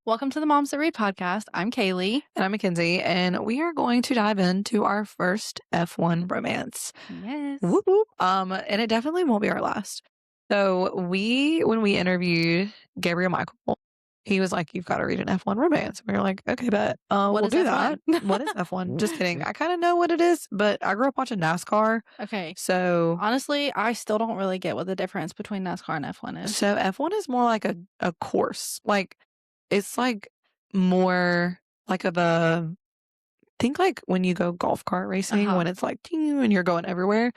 Welcome to the Moms That Read podcast. I'm Kaylee. And I'm Mckenzie, and we are going to dive into our first F1 romance. Yes. Whoop, whoop. And it definitely won't be our last. So when we interviewed Gabriel Michael, he was like, "You've got to read an F1 romance." And we were like, "Okay, bet. We'll do F1? that." What is F1? Just kidding. I kind of know what it is, but I grew up watching NASCAR. Okay. So honestly, I still don't really get what the difference between NASCAR and F1 is. So F1 is more like a course. Like it's like more like of a think like when you go golf cart racing when it's like ding, and you're going everywhere.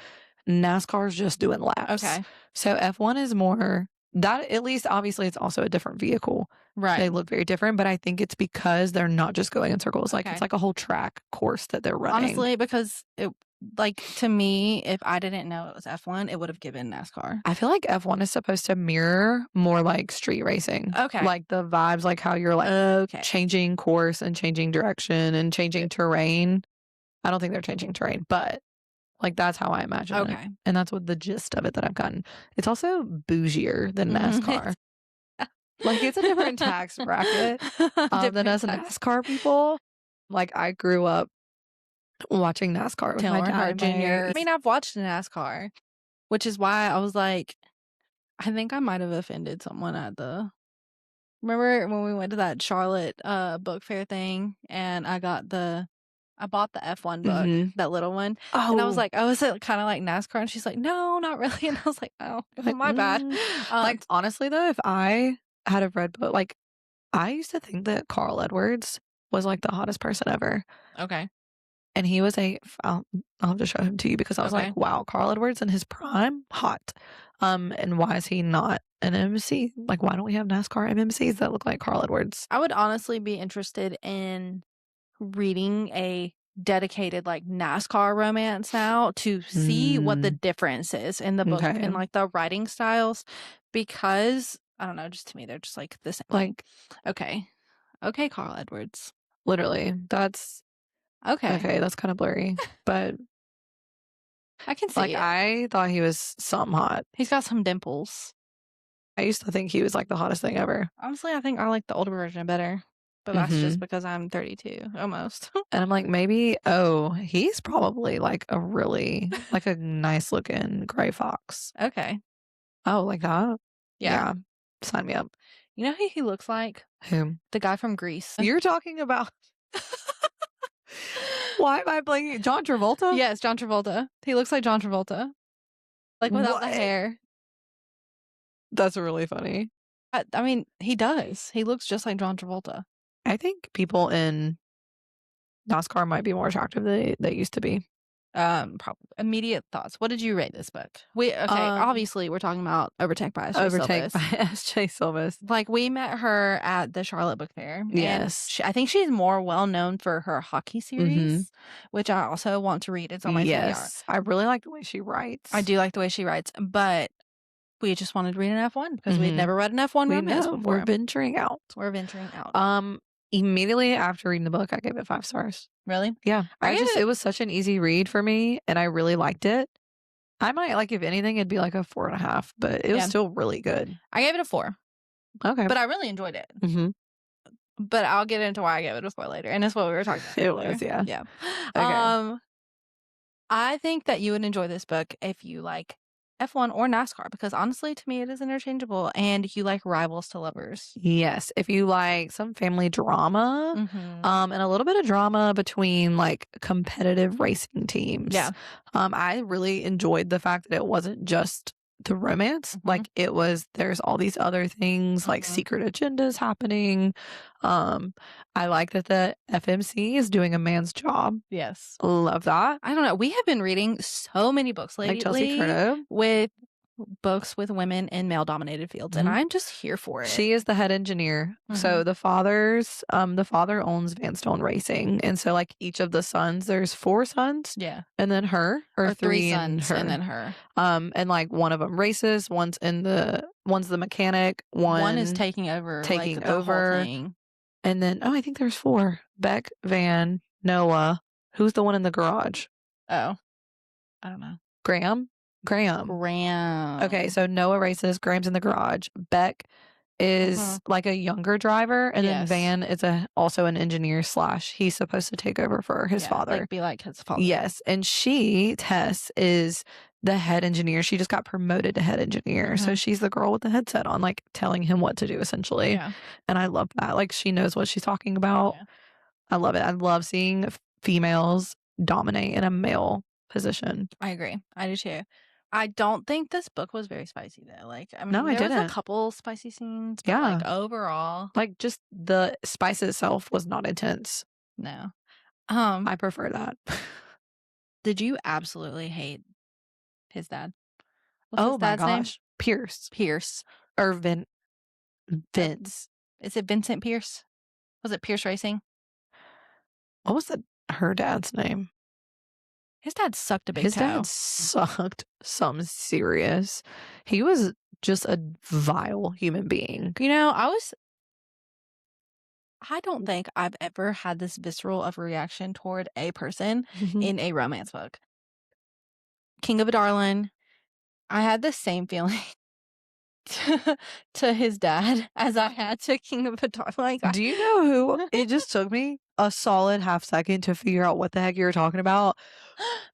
NASCAR's just doing laps. Okay. So F1 is more that, at least obviously it's also a different vehicle. Right. They look very different, but I think it's because they're not just going in circles. Like it's like a whole track course that they're running. Honestly, because it, like, to me, if I didn't know it was F1, it would have given NASCAR. I feel like F1 is supposed to mirror more like street racing. Okay. Like the vibes, like how you're like changing course and changing direction and changing terrain. I don't think they're changing terrain, but like that's how I imagine it. And that's what the gist of it that I've gotten. It's also bougier than NASCAR. Like it's a different tax bracket than us NASCAR people. Like I grew up watching NASCAR with my dad. Jr. I mean, I've watched NASCAR, which is why I was like, I think I might have offended someone at the. Remember when we went to that Charlotte book fair thing, and I bought the F1 book, that little one, and I was like, "Oh, is it kind of like NASCAR?" And she's like, "No, not really." And I was like, "Oh, my bad." Like honestly, though, if I had a read book, like I used to think that Carl Edwards was like the hottest person ever. Okay. And he was I'll have to show him to you because I was like, wow, Carl Edwards in his prime, hot. And why is he not an MMC? Like, why don't we have NASCAR MMCs that look like Carl Edwards? I would honestly be interested in reading a dedicated like NASCAR romance now to see what the difference is in the book and like the writing styles, because I don't know, just to me they're just like the same. Like, okay, Carl Edwards, literally, that's okay. That's kind of blurry, but I can see. Like I thought he was something hot. He's got some dimples. I used to think he was like the hottest thing ever. Honestly, I think I like the older version better. But that's just because I'm 32, almost. And I'm like, maybe, he's probably like a really, like a nice looking gray fox. Okay. Oh, like that? Yeah. Sign me up. You know who he looks like? Whom? The guy from Grease. You're talking about... Why am I blanking? John Travolta? Yes, John Travolta. He looks like John Travolta. Like without the hair. That's really funny. I mean, he does. He looks just like John Travolta. I think people in NASCAR might be more attractive than they used to be. Probably. Immediate thoughts. What did you rate this book? Obviously we're talking about Overtake by SJ Sylvia. Like we met her at the Charlotte Book Fair. Yes. I think she's more well known for her hockey series, which I also want to read. It's on my TBR. I really like the way she writes. I do like the way she writes, but we just wanted to read an F1 because we'd never read an F1 romance before. We're venturing out. Immediately after reading the book, I gave it 5 stars. Really? Yeah. It was such an easy read for me, and I really liked it. I might, like, if anything, it'd be like a 4.5, but it was still really good. I gave it a 4. Okay. But I really enjoyed it. But I'll get into why I gave it a 4 later, and that's what we were talking about. It was, yeah. Yeah. Okay. I think that you would enjoy this book if you like F1 or NASCAR, because honestly, to me, it is interchangeable, and you like rivals to lovers. Yes. If you like some family drama, and a little bit of drama between like competitive racing teams. Yeah. I really enjoyed the fact that it wasn't just the romance. Like there's all these other things, like secret agendas happening. I like that the FMC is doing a man's job. Yes. Love that. I don't know. We have been reading so many books lately, like Chelsea Curto, with books with women in male dominated fields, and I'm just here for it. She is the head engineer. So the father owns Vanstone Racing, and so like each of the sons, there's 4 sons, and then her, or 3 sons and then her, and like one of them races, one's the mechanic, one is taking over whole thing. And then I think there's 4: Beck, Van, Noah. Who's the one in the garage? Oh, I don't know. Graham. Okay, so Noah races, Graham's in the garage, Beck is like a younger driver, and then Van is also an engineer / he's supposed to take over for his father. Like, be like his father. Yes. And Tess, is the head engineer. She just got promoted to head engineer. So she's the girl with the headset on, like telling him what to do essentially. Yeah. And I love that. Like, she knows what she's talking about. Yeah. I love it. I love seeing females dominate in a male position. I agree. I do too. I don't think this book was very spicy though. Like, I mean, No, I there was didn't. a couple spicy scenes, but like overall, like just the spice itself was not intense. No. I prefer that. Did you absolutely hate his dad? What's his dad's name? Pierce. Or Vince. Is it Vincent Pierce? Was it Pierce Racing? What was her dad's name? His dad sucked a big His toe. dad sucked something serious. He was just a vile human being. You know, I don't think I've ever had this visceral of a reaction toward a person in a romance book. King of a Darling, I had the same feeling to his dad as I had to King of a Darling. Do you know who? It just took me a solid half second to figure out what the heck you were talking about.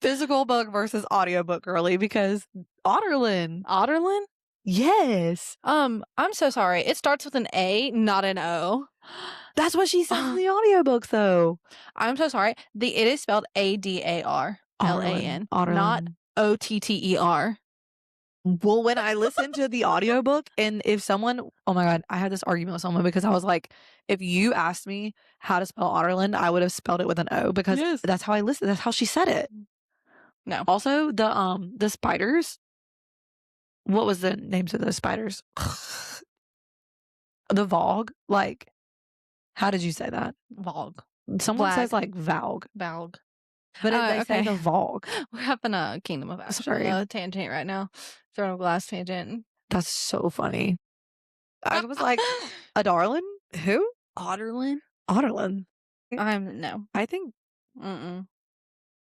Physical book versus audiobook, girly, because Otterlin. Otterlin? Yes. I'm so sorry. It starts with an A, not an O. That's what she says in the audiobook, though. I'm so sorry. It is spelled Adarlan, not Otter. Well, when I listened to the audiobook, and if someone, oh my God, I had this argument with someone because I was like, if you asked me how to spell Otterland, I would have spelled it with an O because that's how I listened. That's how she said it. No. Also, the spiders. What was the names of those spiders? The Vogue. Like, how did you say that? Vogue. Someone says like Valg. Valg. But they say the Vogue. We're having a Kingdom of Ash tangent right now. Throne of Glass tangent. That's so funny. I was like, a darling? Who? Otterlin? No. I think.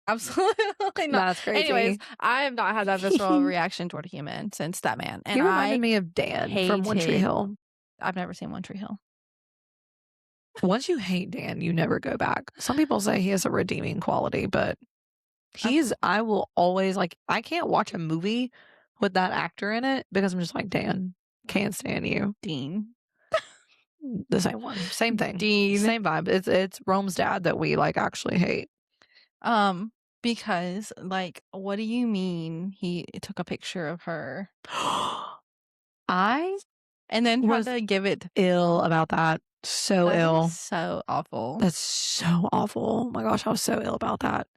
Absolutely not. That's crazy. Anyways, I have not had that visceral reaction toward a human since that man. And he reminded me of Dan from One Tree Hill. I've never seen One Tree Hill. Once you hate Dan, you never go back. Some people say he has a redeeming quality, but I will always, like, I can't watch a movie with that actor in it because I'm just like, Dan, can't stand you. Dean. The same one. Same thing. Dean. Same vibe. It's Rome's dad that we, like, actually hate. Because, like, what do you mean he took a picture of her? And then tried to give it ill about that. So ill. So awful. That's so awful. Oh my gosh, I was so ill about that.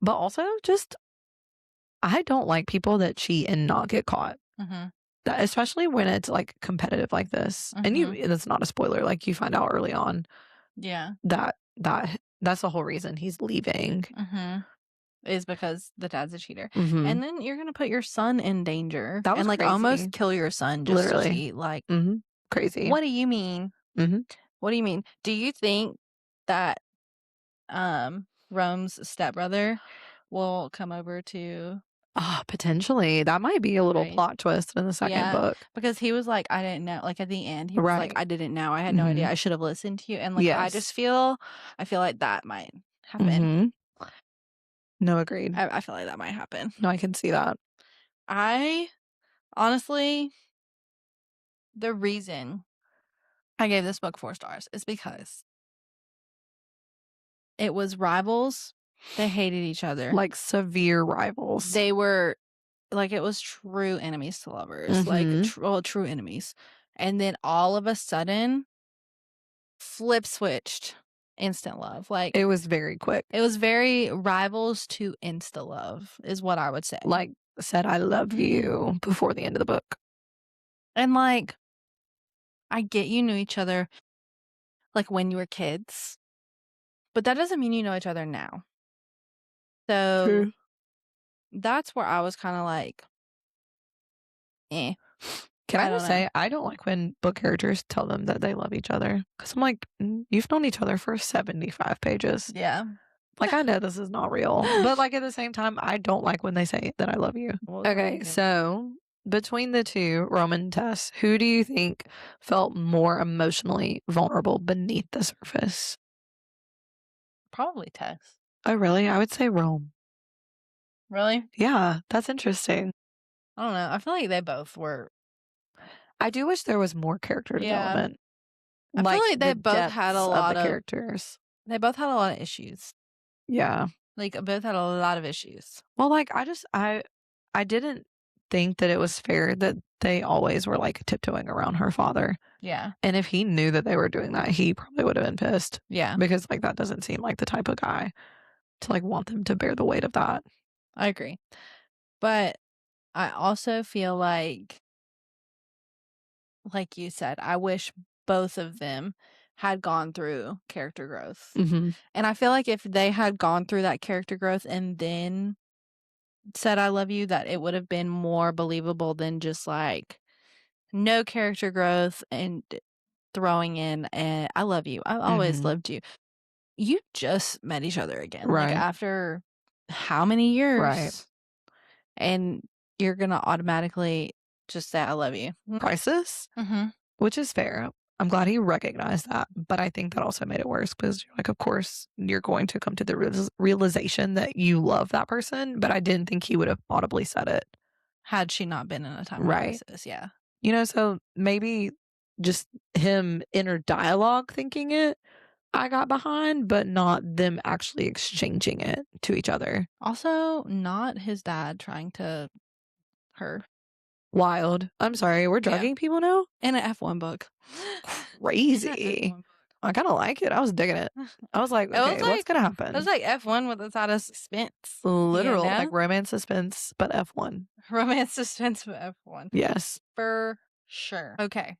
But also, just, I don't like people that cheat and not get caught. Especially when it's like competitive like this. And that's not a spoiler. Like, you find out early on. Yeah. That's the whole reason he's leaving. Is because the dad's a cheater. And then you're gonna put your son in danger. That was like crazy. Almost kill your son just to cheat. Like, crazy. What do you mean? What do you mean? Do you think that Rome's stepbrother will come over to potentially. That might be a little plot twist in the second book. Because he was like, I didn't know. Like, at the end, he was like, I didn't know. I had no idea. I should have listened to you. And like, I feel like that might happen. No, agreed. I feel like that might happen. No, I can see that. I honestly, the reason I gave this book 4 stars is because it was rivals. They hated each other. Like, severe rivals. They were, like, it was true enemies to lovers. Like, true enemies. And then all of a sudden, flip switched. Instant love. Like, it was very quick. It was very rivals to insta love is what I would say. Like, said I love you before the end of the book. And like, I get you knew each other like when you were kids, but that doesn't mean you know each other now. So that's where I was kind of like, Can I just say, I don't like when book characters tell them that they love each other. Because I'm like, you've known each other for 75 pages. Yeah. Like, I know this is not real. But, like, at the same time, I don't like when they say that I love you. Okay, so between the two, Roman and Tess, who do you think felt more emotionally vulnerable beneath the surface? Probably Tess. Oh, really? I would say Rome. Really? Yeah, that's interesting. I don't know. I feel like they both were. I do wish there was more character development. I feel like they the both had a depths lot of the of characters. They both had a lot of issues. Yeah. Like, both had a lot of issues. Well, like, I didn't think that it was fair that they always were, like, tiptoeing around her father. Yeah. And if he knew that they were doing that, he probably would have been pissed. Yeah. Because, like, that doesn't seem like the type of guy to, like, want them to bear the weight of that. I agree. But I also feel like you said, I wish both of them had gone through character growth. Mm-hmm. And I feel like if they had gone through that character growth and then said I love you, that it would have been more believable than just like no character growth and throwing in and I love you. I've always loved you. You just met each other again. Right. Like after how many years? Right. And you're gonna automatically just say I love you. Crisis? Mm-hmm. Which is fair. I'm glad he recognized that, but I think that also made it worse because you're like, of course, you're going to come to the realization that you love that person, but I didn't think he would have audibly said it. Had she not been in a time of Right. crisis, yeah. You know, so maybe just him inner dialogue thinking it, I got behind, but not them actually exchanging it to each other. Also, not his dad trying to her. Wild. I'm sorry, we're drugging people now? In an F1 book. Crazy. I kind of like it. I was digging it. I was like, okay, what's going to happen? It was like F1 with a side of suspense. Literal, like romance suspense, but F1. Romance suspense, but F1. Yes. For sure. Okay.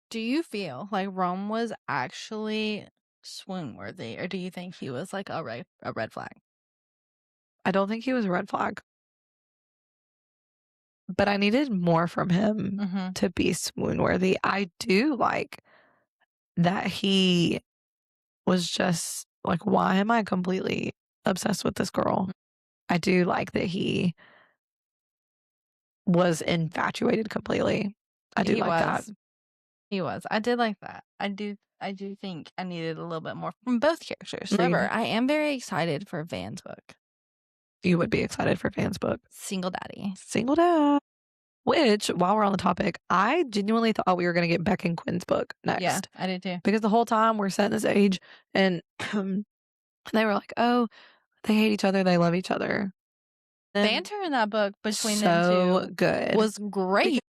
Do you feel like Rome was actually swoon worthy, or do you think he was like a red flag? I don't think he was a red flag. But I needed more from him to be swoon worthy. I do like that he was just like, why am I completely obsessed with this girl? I do like that he was infatuated completely. I do like that. He was. I did like that. I do think I needed a little bit more from both characters. However, I am very excited for Van's book. You would be excited for Van's book. Single Daddy. Single Dad. Which, while we're on the topic, I genuinely thought we were going to get Beck and Quinn's book next. Yeah, I did too. Because the whole time we're setting this age and they were like, oh, they hate each other. They love each other. The banter in that book between them two good. was great. Because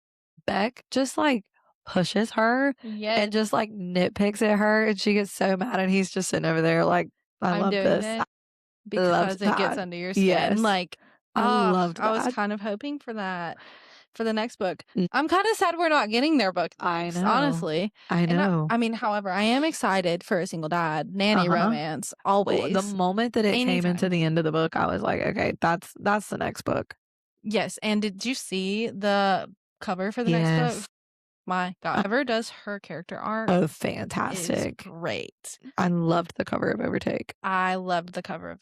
Beck just like pushes her and just like nitpicks at her and she gets so mad and he's just sitting over there like, I love this. Because it gets under your skin. Yes. Like, I loved that. I was kind of hoping for that for the next book. I'm kind of sad we're not getting their book next, I know. Honestly. I know. I mean, however, I am excited for a single dad nanny romance always. The moment that it came into the end of the book, I was like, okay, that's the next book. Yes. And did you see the cover for the next book? My God. Whoever does her character art. Oh, fantastic. Is great. I loved the cover of Overtake. I loved the cover of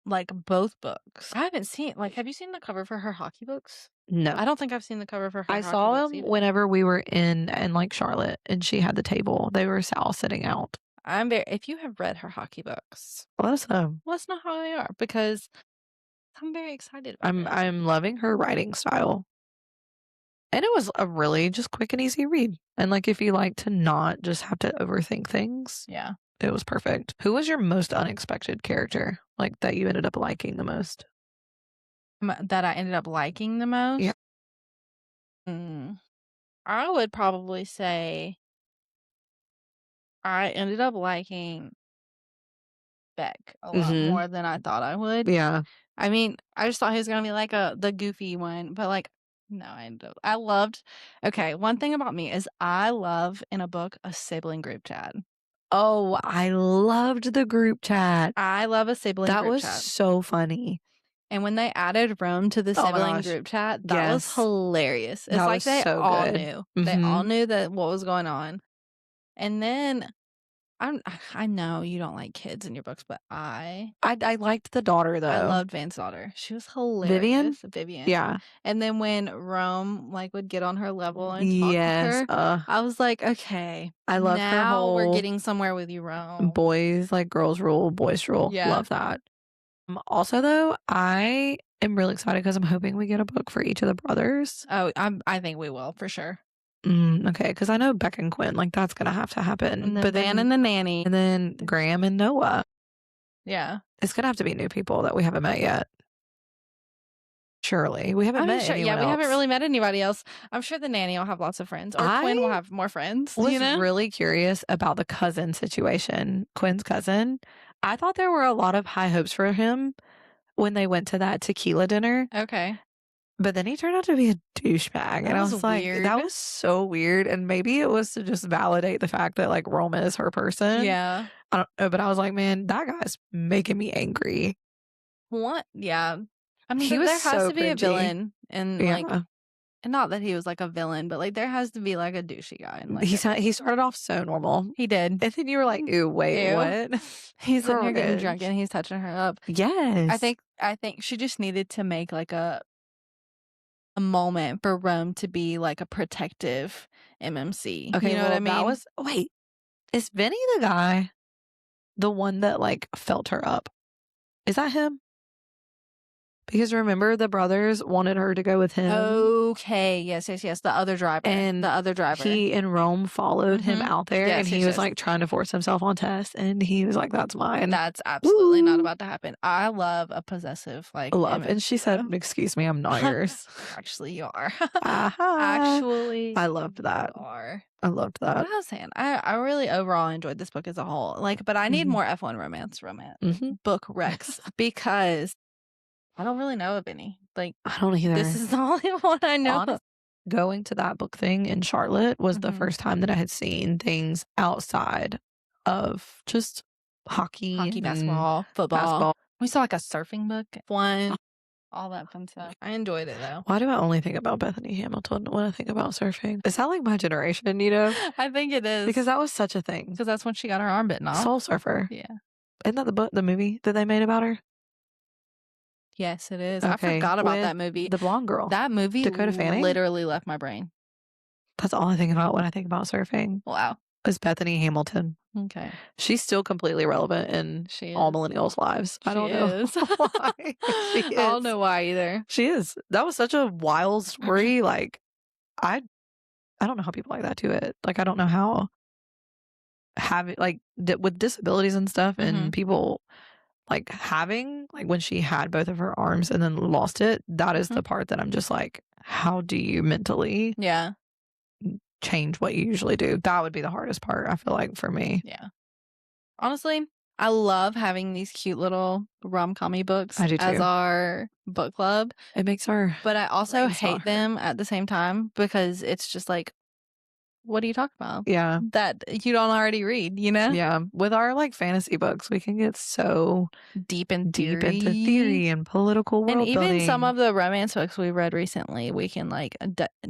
like both books. I haven't seen have you seen the cover for her hockey books? No. I don't think I've seen the cover for her I saw them whenever we were in like Charlotte and she had the table. They were all sitting out. If you have read her hockey books, let us know. Let us know how they are because I'm very excited about I'm loving her writing style. And it was a really just quick and easy read. And like if you like to not just have to overthink things. Yeah. It was perfect. Who was your most unexpected character? Like that you ended up liking the most? That I ended up liking the most? Yeah. I would probably say I ended up liking Beck a lot more than I thought I would. Yeah. I mean, I just thought he was going to be like the goofy one, but like, no, I loved. Okay, one thing about me is I love in a book a sibling group chat. Oh, I loved the group chat. I love a sibling group chat. That was so funny. And when they added Rome to the sibling group chat, that was hilarious. It's like they all knew. They all knew that what was going on. And then I know you don't like kids in your books, but I liked the daughter, though. I loved Van's daughter. She was Vivian? hilarious. Vivian. Yeah. And then when Rome, like, would get on her level and talk to Yes. her, I was like, "Okay, I love her now we're whole getting somewhere with you, Rome." boys, like, girls rule, boys rule. Yeah. Love that. Also, though, I am really excited because I'm hoping we get a book for each of the brothers. Oh, I think we will, for sure. Okay, because I know Beck and Quinn, like, that's gonna have to happen. And then But Van then and the nanny. and then Graham and Noah. Yeah. It's gonna have to be new people that we haven't met yet. Surely. We haven't met anyone else. We haven't really met anybody else. I'm sure the nanny will have lots of friends. Or Quinn will have more friends, was you know? really curious about the cousin situation. Quinn's cousin. I thought there were a lot of high hopes for him when they went to that tequila dinner. Okay. But then he turned out to be a douchebag. And I was like, weird. that was so weird. And maybe it was to just validate the fact that, like, Roma is her person. Yeah. I don't know. But I was like, man, that guy's making me angry. What? Yeah. I mean, He was there has so to be a cringy. villain. And, Yeah. like, and not that he was, like, a villain, but, like, there has to be, like, a douchey guy. And, like, He started off so normal. he did. And then you were like, ew, wait, Ew. what? He's sitting here getting drunk and he's touching her up. Yes. I think she just needed to make, like, a moment for Rome to be, like, a protective MMC. Okay, you know what I mean? Wait, is Vinny the guy, the one that, like, felt her up? Is that him? Because remember, the brothers wanted her to go with him. Okay, yes. The other driver. And the other driver. He and Rome followed him out there, Yes, and he was like trying to force himself on Tess, and he was like, "That's mine." That's absolutely not about to happen. I love a possessive, like, love. And she said, "Excuse me, I'm not yours." Actually, you are. Actually, I loved that. You are. I loved that. What I was saying, I really overall enjoyed this book as a whole. Like, but I need more F1 romance book recs because I don't really know of any. Like, I don't either. This is the only one I know. Honestly, going to that book thing in Charlotte was the first time that I had seen things outside of just hockey, basketball, football. We saw, like, a surfing book, one, all that fun stuff. I enjoyed it, though. Why do I only think about Bethany Hamilton when I think about surfing? Is that, like, my generation, you know? I think it is. Because that was such a thing. Because that's when she got her arm bitten off. Soul Surfer. Yeah. Isn't that the movie that they made about her? Yes, it is. Okay, I forgot about that movie. The blonde girl. That movie Dakota Fanning? literally left my brain. That's all I think about when I think about surfing. Wow. Is Bethany Hamilton. Okay. She's still completely relevant in all millennials' lives. I don't know why. She is. I don't know why either. She is. That was such a wild story. Like, I don't know how people like that do it. Like, I don't know how having, like, with disabilities and stuff and people, like, having, like, when she had both of her arms and then lost it, that is the part that I'm just like, how do you mentally change what you usually do? That would be the hardest part, I feel like, for me. Yeah. Honestly, I love having these cute little rom-com-y books as our book club. It makes our But I also hate them at the same time because it's just like, what do you talk about? Yeah. That you don't already read, you know? Yeah. With our, like, fantasy books, we can get so deep into theory and political world and even building. some of the romance books we read recently, we can, like,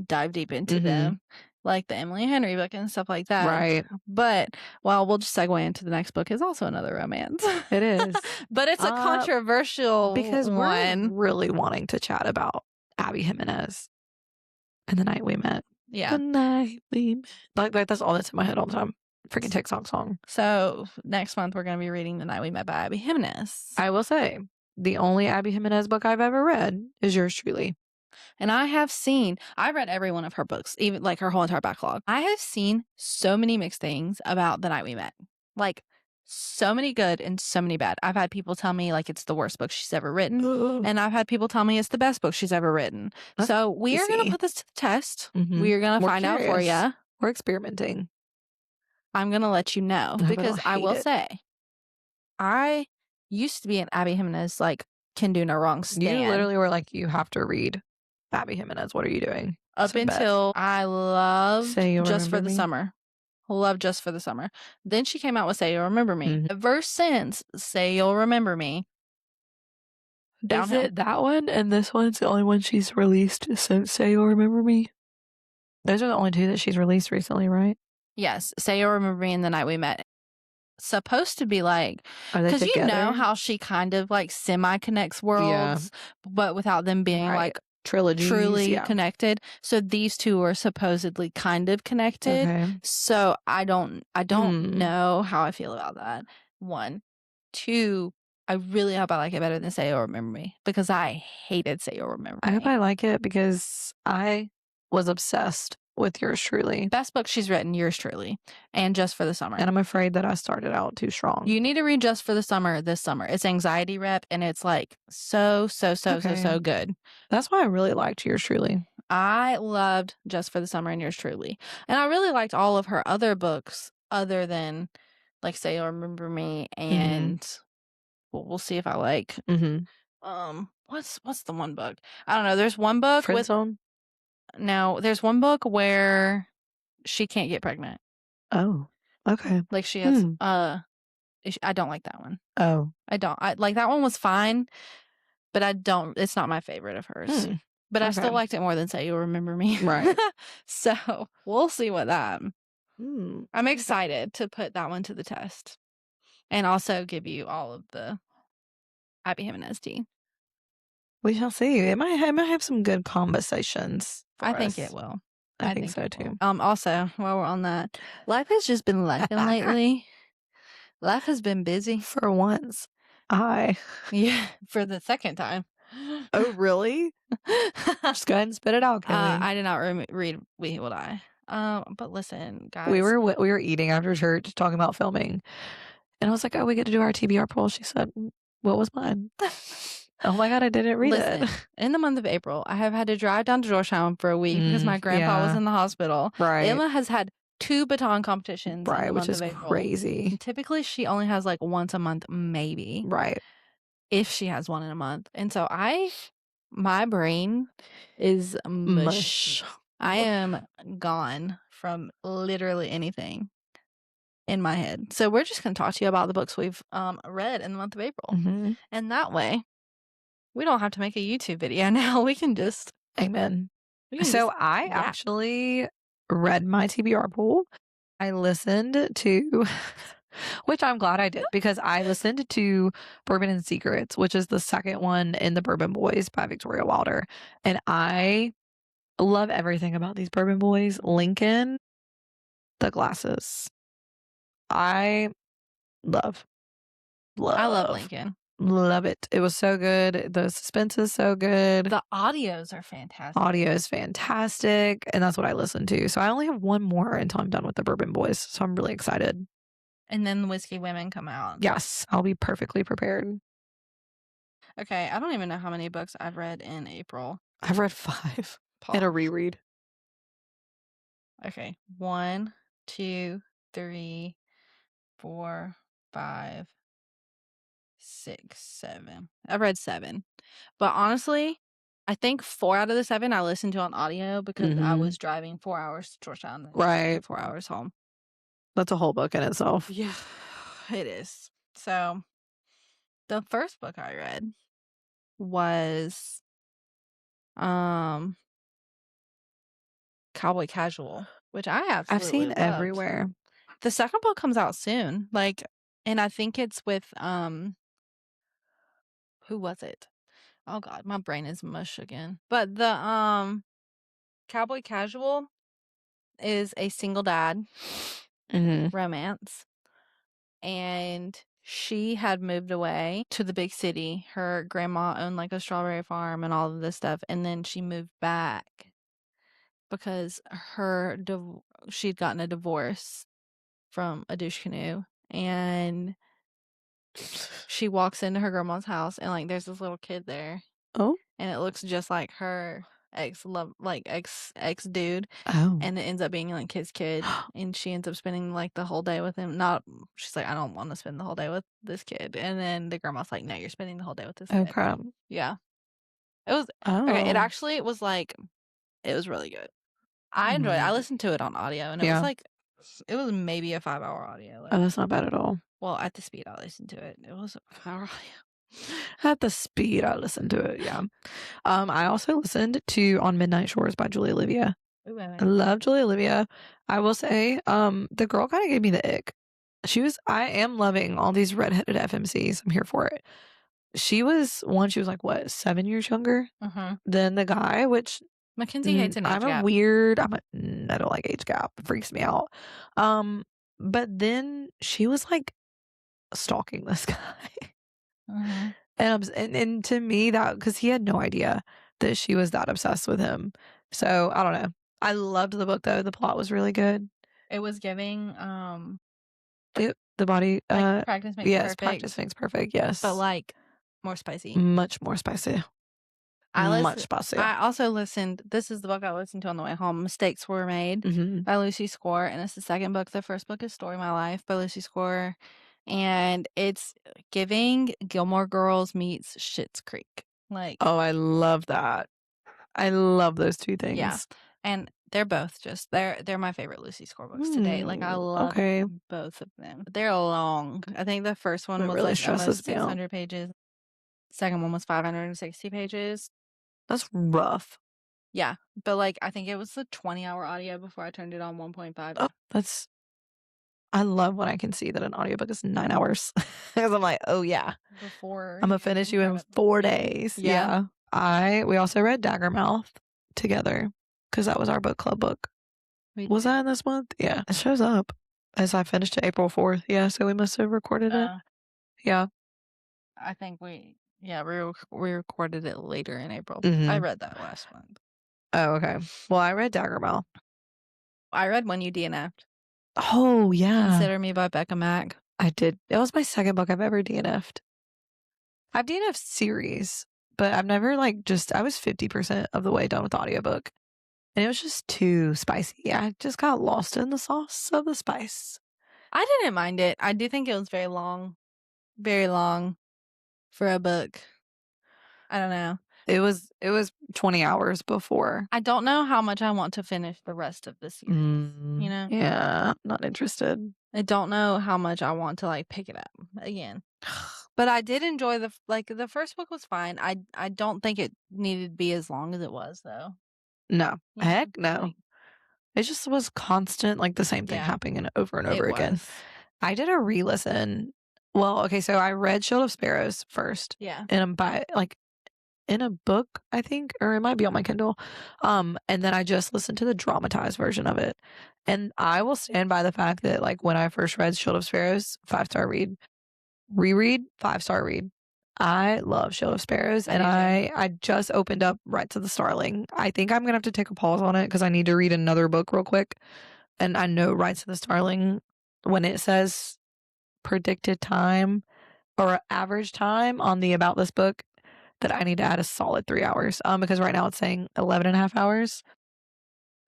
dive deep into them. Like the Emily Henry book and stuff like that. Right. But, well, we'll just segue into the next book is also another romance. It is. But it's a controversial because one. We're really wanting to chat about Abby Jimenez and The Night We Met. Yeah. The Night We Met. Like that's all that's in my head all the time. Freaking TikTok song. So next month we're going to be reading The Night We Met by Abby Jimenez. I will say, the only Abby Jimenez book I've ever read is yours truly. And I read every one of her books, even like her whole entire backlog. I have seen so many mixed things about The Night We Met. Like, so many good and so many bad. I've had people tell me, like, it's the worst book she's ever written. And I've had people tell me it's the best book she's ever written. So we are going to put this to the test. We are going to find out for you. We're experimenting. I'm going to let you know. Because I will say, I used to be an Abby Jimenez, like, can do no wrong stan. You literally were like, you have to read Abby Jimenez. What are you doing? Up until I loved Just for the Summer. Love Just for the Summer. Then she came out with Say You'll Remember Me. Ever since Say You'll Remember Me. Downhill. Is it that one? And this one's the only one she's released since Say You'll Remember Me? Those are the only two that she's released recently, right? Yes. Say You'll Remember Me and The Night We Met. supposed to be like, Are they because you know together? how she kind of like semi-connects worlds, but without them being Right. like Trilogies, truly yeah. connected. So these two are supposedly kind of connected. Okay. So I don't know how I feel about that. 1. 2, I really hope I like it better than Say You'll Remember Me, because I hated Say You'll Remember I hope Me. I like it because I was obsessed with Yours Truly. Best book she's written, Yours Truly, and Just for the Summer. And I'm afraid that I started out too strong. You need to read Just for the Summer this summer. It's anxiety rep, and it's like so good. That's why I really liked Yours Truly. I loved Just for the Summer and Yours Truly. And I really liked all of her other books other than like Say You'll Remember Me and we'll see if I like what's the one book? I don't know. There's one book Friend Zone? No, there's one book where she can't get pregnant. Oh. Okay. Like she has I don't like that one. Oh. I like that one was fine, but it's not my favorite of hers. But I still liked it more than Say You'll Remember Me. Right. So we'll see what that. I'm excited to put that one to the test. And also give you all of the Abby Jimenez tea. We shall see. It might have some good conversations. I think it will. I think so too. Also, while we're on that, life has just been lifing lately. Life has been busy. For once. Yeah, for the second time. Oh, really? Just go ahead and spit it out, Kaylee. I did not read We Will Die. But listen, guys. We were eating after church, talking about filming. And I was like, oh, we get to do our TBR poll. She said, what was mine? Oh my God, I didn't read it. In the month of April, I have had to drive down to Georgetown for a week because my grandpa was in the hospital. Right. Emma has had 2 baton competitions in the month which is of April. crazy. And typically, she only has like once a month, maybe. Right. If she has one in a month. And so my brain is mush. I am gone from literally anything in my head. So we're just going to talk to you about the books we've read in the month of April. And that way, we don't have to make a YouTube video now. We can just... Amen. So I actually read my TBR poll. I listened to... Which I'm glad I did, because I listened to Bourbon and Secrets, which is the second one in the Bourbon Boys by Victoria Wilder. And I love everything about these Bourbon Boys. Lincoln, the glasses. I love. I love Lincoln. Love it. It was so good. The suspense is so good. The audios are fantastic. Audio is fantastic. And that's what I listened to. So I only have one more until I'm done with the Bourbon Boys. So I'm really excited. And then the Whiskey Women come out. Yes, I'll be perfectly prepared. Okay, I don't even know how many books I've read in April. I've read 5 and a reread. Okay, 1, 2, 3, 4, 5, 6, 7. I've read 7. But honestly, I think 4 out of the 7 I listened to on audio because I was driving 4 hours to Georgetown. And 4 hours home. That's a whole book in itself. Yeah, it is. So, the first book I read was Cowboy Casual, which I absolutely I've seen loved. everywhere. The second book comes out soon. And I think it's with who was it? Oh God, my brain is mush again. But the Cowboy Casual is a single dad romance. And she had moved away to the big city. Her grandma owned like a strawberry farm and all of this stuff. And then she moved back because she'd gotten a divorce from a douche canoe. And she walks into her grandma's house and like there's this little kid there. Oh. And it looks just like her ex dude. Oh. And it ends up being like his kid. And she ends up spending like the whole day with him. She's like, I don't want to spend the whole day with this kid. And then the grandma's like, no, you're spending the whole day with this kid. Oh crap. Yeah. It was okay, it actually was like it was really good. I enjoyed it. I listened to it on audio and it was maybe a 5-hour audio. Oh, that's not bad at all. Well, at the speed I listened to it, it was a 5-hour audio. At the speed I listened to it, yeah. I also listened to On Midnight Shores by Julia Olivia. Ooh, I love Julia Olivia. I will say, the girl kind of gave me the ick. I am loving all these redheaded FMCs. I'm here for it. She was like, what, 7 years younger than the guy, which Mckenzie hates an age I gap. don't like age gap. It freaks me out. But then she was like stalking this guy. And to me, that, because he had no idea that she was that obsessed with him. So I don't know. I loved the book though. The plot was really good. It was giving the body like practice makes perfect. Practice makes perfect. Yes, but like more spicy, much more spicy. Much spicier. I also listened. This is the book I listened to on the way home. Mistakes Were Made by Lucy Score, and it's the second book. The first book is Story of My Life by Lucy Score, and it's giving Gilmore Girls meets Schitt's Creek. Like, oh, I love that. I love those two things. Yeah, and they're both just they're my favorite Lucy Score books to date. Like, I love both of them. They're long. I think the first one was really like almost 600 out. pages. Second one was 560 pages. That's rough. Yeah, but like I think it was a 20-hour audio before I turned it on 1.5. Oh, I love when I can see that an audiobook is 9 hours. Because I'm like, oh yeah. Before I'm gonna finish you in 4 days. Yeah. We also read Daggermouth together because that was our book club book. Was that in this month? Yeah. It shows up as I finished it April 4th. Yeah, so we must have recorded it. Yeah. I think we recorded it later in April. I read that last month. Oh, okay. Well, I read Daggermouth. I read When You DNF'd. Oh, yeah. Consider Me by Becca Mack. I did. It was my second book I've ever DNF'd. I've DNF'd series, but I've never I was 50% of the way done with the audiobook. And it was just too spicy. I just got lost in the sauce of the spice. I didn't mind it. I do think it was very long for a book. I don't know. It was 20 hours before. I don't know how much I want to finish the rest of the series, you know? Yeah, not interested. I don't know how much I want to pick it up again. But I did enjoy the first book was fine. I don't think it needed to be as long as it was though. No. Heck no. It just was constant, the same thing happening over and over again. I did a re-listen. Well, okay, so I read Shield of Sparrows first. Yeah. And in a book, I think, or it might be on my Kindle. And then I just listened to the dramatized version of it. And I will stand by the fact that when I first read Shield of Sparrows, 5-star read. Reread, 5-star read. I love Shield of Sparrows, and I just opened up Right to the Starling. I think I'm gonna have to take a pause on it because I need to read another book real quick. And I know Right to the Starling, when it says predicted time or average time on the about this book, that I need to add a solid 3 hours. Because right now it's saying 11 and a half hours.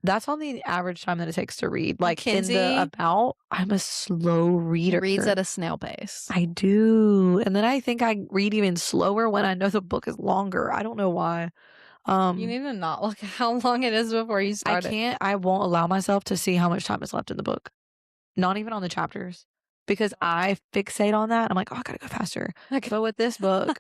That's on the average time that it takes to read. In the about, I'm a slow reader. Reads at a snail pace. I do. And then I think I read even slower when I know the book is longer. I don't know why. You need to not look at how long it is before you start I won't allow myself to see how much time is left in the book. Not even on the chapters. Because I fixate on that. I'm like, oh, I gotta go faster. But with this book,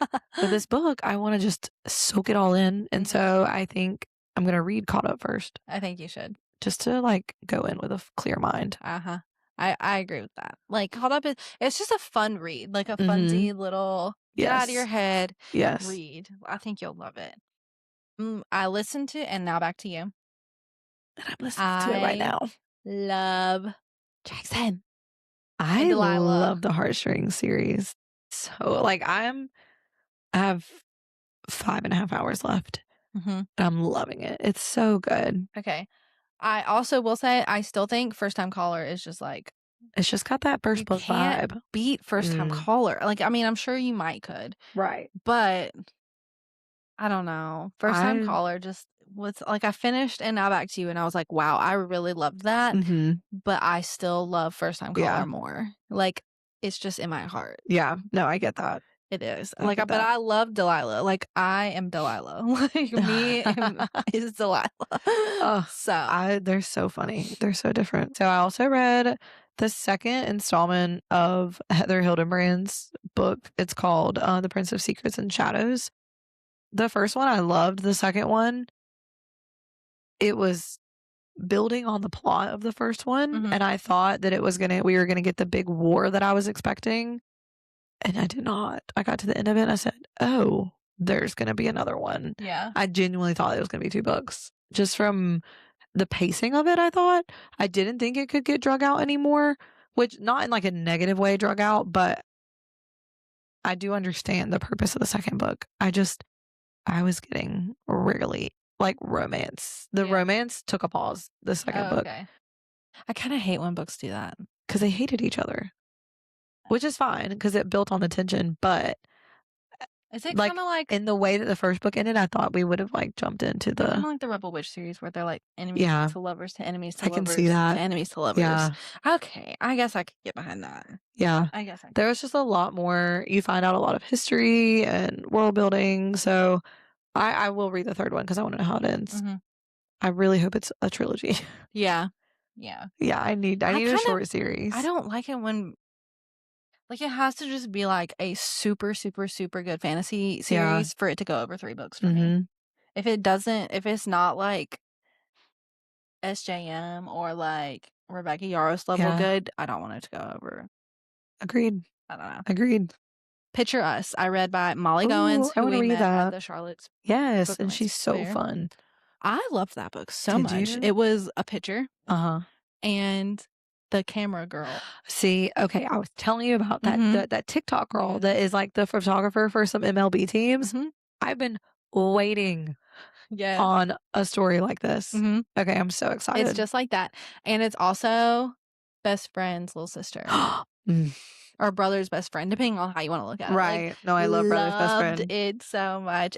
I want to just soak it all in. And so I think I'm going to read Caught Up first. I think you should. Just to go in with a clear mind. I agree with that. Caught Up it's just a fun read. A funsy little get out of your head read. I think you'll love it. I listened to and now back to you. And I'm listening to it right now. Love Jackson. I love the Heartstrings series. So I have 5.5 hours left. I'm loving it. It's so good. Okay. I also will say I still think First Time Caller is just it's just got that first book vibe. Beat First Time Caller. I'm sure you might could. Right. But I don't know. First Time Caller just was I finished and Now Back to You and I was like, wow, I really loved that. But I still love First Time Caller more. It's just in my heart. Yeah. No, I get that. It is. But I love Delilah. I am Delilah. Me is Delilah. Oh, so they're so funny. They're so different. So I also read the second installment of Heather Hildenbrand's book. It's called The Prince of Secrets and Shadows. The first one I loved. The second one, it was building on the plot of the first one, Mhm. and I thought that we were gonna get the big war that I was expecting, and I did not. I got to the end of it and I said, "Oh, there's gonna be another one." Yeah. I genuinely thought it was gonna be 2 books. Just from the pacing of it, I thought. I didn't think it could get drug out anymore, which not in like a negative way drug out, but I do understand the purpose of the second book. I was getting really like romance. The romance took a pause the second book. Okay. I kind of hate when books do that. Because they hated each other, which is fine because it built on the tension. But Is it like kind of like in the way that the first book ended, I thought we would have like jumped into kind of the like the Rebel Witch series where they're like enemies Yeah. to lovers to enemies to I can lovers see that. to enemies to lovers. Yeah. Okay, I guess I could get behind that. Yeah. I guess I could. There was just a lot more. You find out a lot of history and world building. So I will read the third one because I want to know how it ends. Mhm. I really hope it's a trilogy. Yeah. Yeah. Yeah, I need a short series. I don't like it when like it has to just be like a super super super good fantasy series for it to go over 3 books for me. If it's not like SJM or like Rebecca Yarros level good, I don't want it to go over. Agreed. I don't know. Agreed. Picture Us, I read by Molly Ooh, Goins, I who wanna we read met at that. the Charlotte's Yes, Book and Romance she's so Fair. fun. I loved that book so Did much. you? It was a picture Uh-huh. and the camera girl. See, okay, I was telling you about that that TikTok girl that is like the photographer for some MLB teams. I've been waiting on a story like this. Okay, I'm so excited. It's just like that. And it's also best friend's little sister. Or brother's best friend, depending on how you want to look at it. Right. Like, No, I love brother's best loved friend. it so much.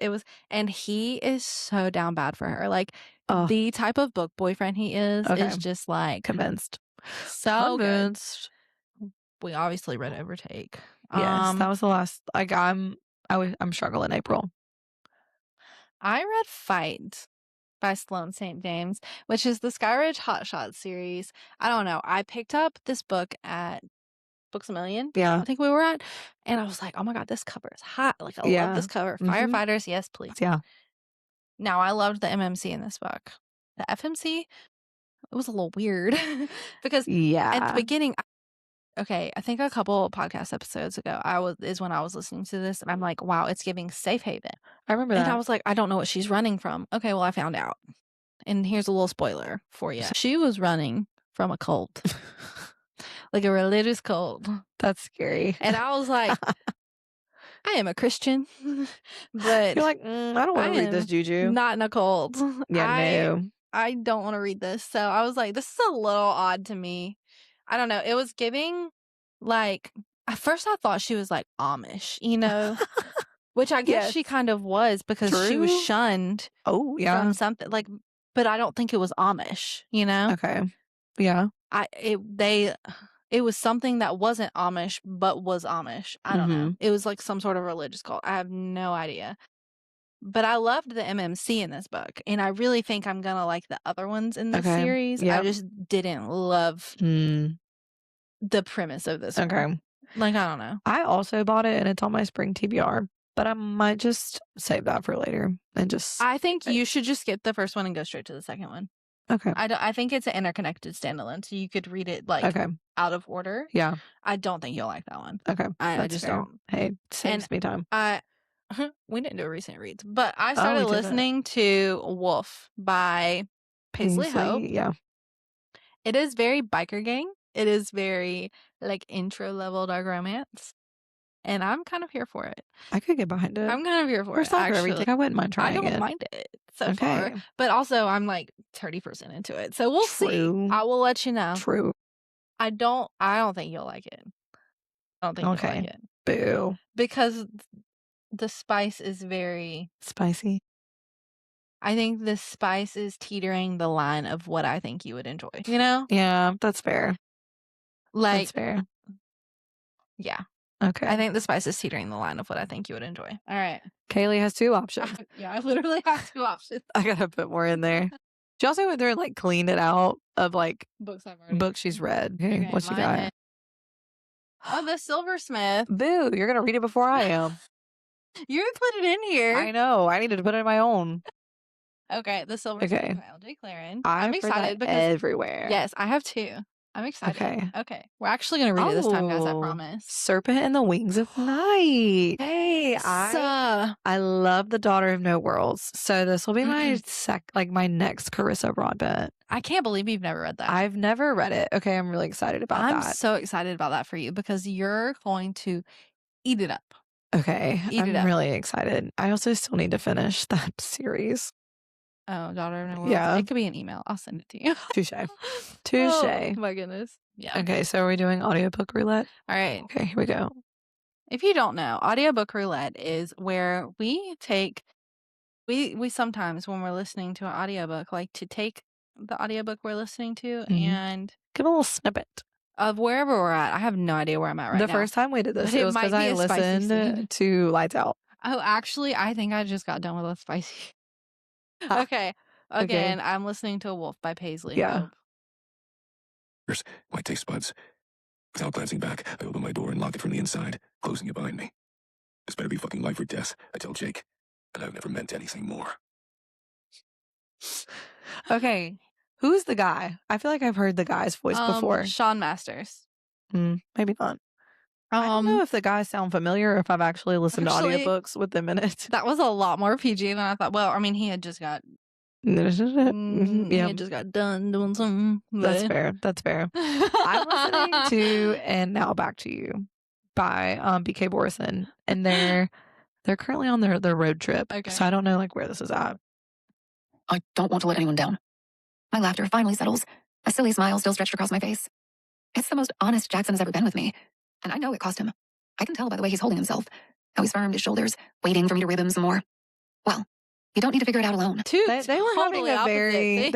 And he is so down bad for her. Like Oh. the type of book boyfriend he is just like Convinced. so Convinced. good. We obviously read Overtake. Yes, that was the last. Like I'm struggling April. I read Fight by Sloane St. James, which is the Skyridge Hotshot series. I don't know. I picked up this book at Books A Million. Yeah. I think we were at. And I was like, oh my God, this cover is hot. Like, I love this cover. Firefighters, yes, please. Yeah. Now, I loved the MMC in this book. The FMC, it was a little weird because at the beginning, okay, I think a couple podcast episodes ago, is when I was listening to this, and I'm like, wow, it's giving Safe Haven. I remember that. And I was like, I don't know what she's running from. Okay, well, I found out. And here's a little spoiler for you. She was running from a cult. Like a religious cult. That's scary. And I was like, I am a Christian, but you're like, I don't want to read this juju. Not in a cult. Yeah, no. I don't want to read this. So I was like, this is a little odd to me. I don't know. It was giving like at first I thought she was like Amish, you know, which I guess she kind of was because she was shunned. Oh, yeah. From something like, but I don't think it was Amish, you know? Okay. Yeah. It was something that wasn't Amish, but was Amish. I don't know. It was like some sort of religious cult. I have no idea. But I loved the MMC in this book. And I really think I'm going to like the other ones in this series. Yep. I just didn't love the premise of this one. Like, I don't know. I also bought it and it's on my spring TBR. But I might just save that for later and just. I think you should just skip the first one and go straight to the second one. Okay. I think it's an interconnected standalone, so you could read it like out of order. Yeah. I don't think you'll like that one. Okay. I just don't. Hey, saves me time. We didn't do a recent reads, but I started listening to Wolf by Paisley Hope. Yeah. It is very biker gang. It is very like intro level dark romance. And I'm kind of here for it. I could get behind it. I'm kind of here for it. Actually, everything. I wouldn't mind trying it. I don't mind it so far. But also, I'm like 30% into it. So we'll see. I will let you know. True. I don't think you'll like it. I don't think you'll like it. Boo. Because the spice is very spicy. I think the spice is teetering the line of what I think you would enjoy. You know? Yeah, that's fair. Like, that's fair. Yeah. Okay. I think the spice is teetering the line of what I think you would enjoy. All right. Kaylee has 2 options. I literally have 2 options. I gotta put more in there. She also went there and like cleaned it out of like books she's read. Okay, what you got? Oh, The Silversmith. Boo! You're gonna read it before I am. You put it in here. I know. I needed to put it in my own. Okay, the Silver Okay. by LJ Claren. I'm I'm excited because everywhere. yes, I have too. I'm excited. Okay. We're actually gonna read it this time, guys, I promise. Serpent and the Wings of Night. Hey, I love The Daughter of No Worlds. So this will be my my next Carissa Broadbent. I can't believe you've never read that. I've never read it. Okay, I'm really excited about that. I'm so excited about that for you because you're going to eat it up. Okay, I'm really excited. I also still need to finish that series. Oh, Daughter of No Worlds. Yeah. It could be an email. I'll send it to you. Touche. Oh, my goodness. Yeah. Okay, so are we doing audiobook roulette? All right. Okay, here we go. If you don't know, audiobook roulette is where we take we sometimes when we're listening to an audiobook like to take the audiobook we're listening to and give a little snippet of wherever we're at. I have no idea where I'm at right now. The first time we did this, it was because I listened to Lights Out. Oh, actually, I think I just got done with a spicy. Okay. Again, I'm listening to Wolf by Paisley. Yeah. Hope. My taste buds. Without glancing back, I open my door and lock it from the inside, closing it behind me. This better be fucking life or death, I tell Jake. And I've never meant anything more. Okay. Who's the guy? I feel like I've heard the guy's voice before. Sean Masters. Maybe not. I don't know if the guys sound familiar or if I've actually listened to audiobooks with them in it. That was a lot more PG than I thought. Well, I mean, he had just got he had just got done doing something. That's fair. That's fair. I'm listening to And Now Back to You by BK Borison, and they're currently on their road trip. Okay. So I don't know like where this is at. I don't want to let anyone down. My laughter finally settles. A silly smile still stretched across my face. It's the most honest Jackson has ever been with me. And I know it cost him. I can tell by the way he's holding himself. How he's firmed his shoulders, waiting for me to rib him some more. Well, you don't need to figure it out alone. They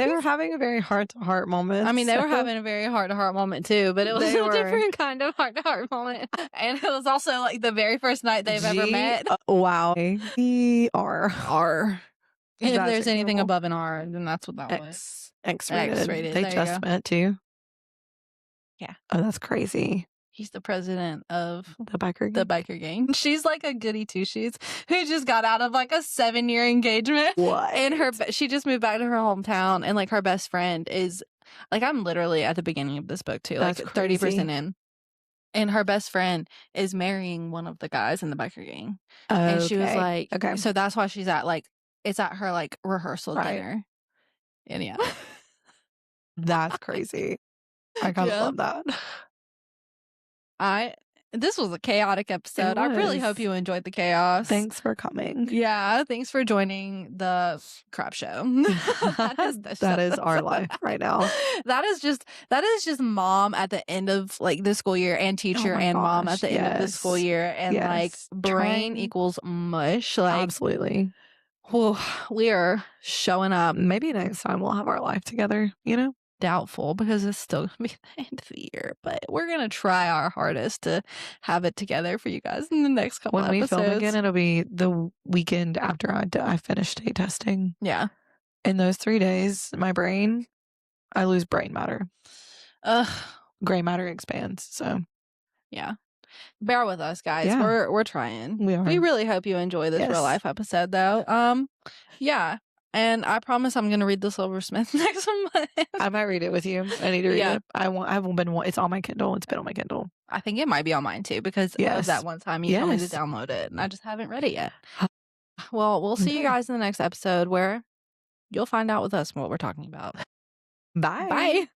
were having a very heart-to-heart moment. I mean, they were having a very heart-to-heart moment too, but it was a different kind of heart-to-heart moment. And it was also like the very first night they've ever met. Wow. R. If there's anything above an R, then that's what that was. X-rated. They just met too. Yeah. Oh, that's crazy. He's the president of the biker gang. She's like a goody two-shoes who just got out of like a 7-year engagement. What? And she just moved back to her hometown, and like her best friend is like, I'm literally at the beginning of this book too, like 30% in. And her best friend is marrying one of the guys in the biker gang. And she was like, so that's why she's at like, it's at her like rehearsal dinner. And yeah. That's crazy. I kind of love that. This was a chaotic episode. I really hope you enjoyed the chaos. Thanks for coming. Yeah, thanks for joining the crap show. That is our life right now. That is just mom at the end of like the school year, and teacher and mom at the end of the school year, and like brain equals mush. Like absolutely. Well, we are showing up. Maybe next time we'll have our life together, you know? Doubtful, because it's still gonna be the end of the year, but we're gonna try our hardest to have it together for you guys in the next couple episodes. When we film again, it'll be the weekend after I finish state testing. Yeah. In those 3 days, I lose brain matter. Gray matter expands. So yeah. Bear with us, guys. Yeah. We're trying. We are. We really hope you enjoy this real life episode though. Yeah. And I promise I'm going to read The Silversmith next month. I might read it with you. I need to read it. It's on my Kindle. It's been on my Kindle. I think it might be on mine too, because of that one time you told me to download it, and I just haven't read it yet. Well, we'll see you guys in the next episode, where you'll find out with us what we're talking about. Bye. Bye.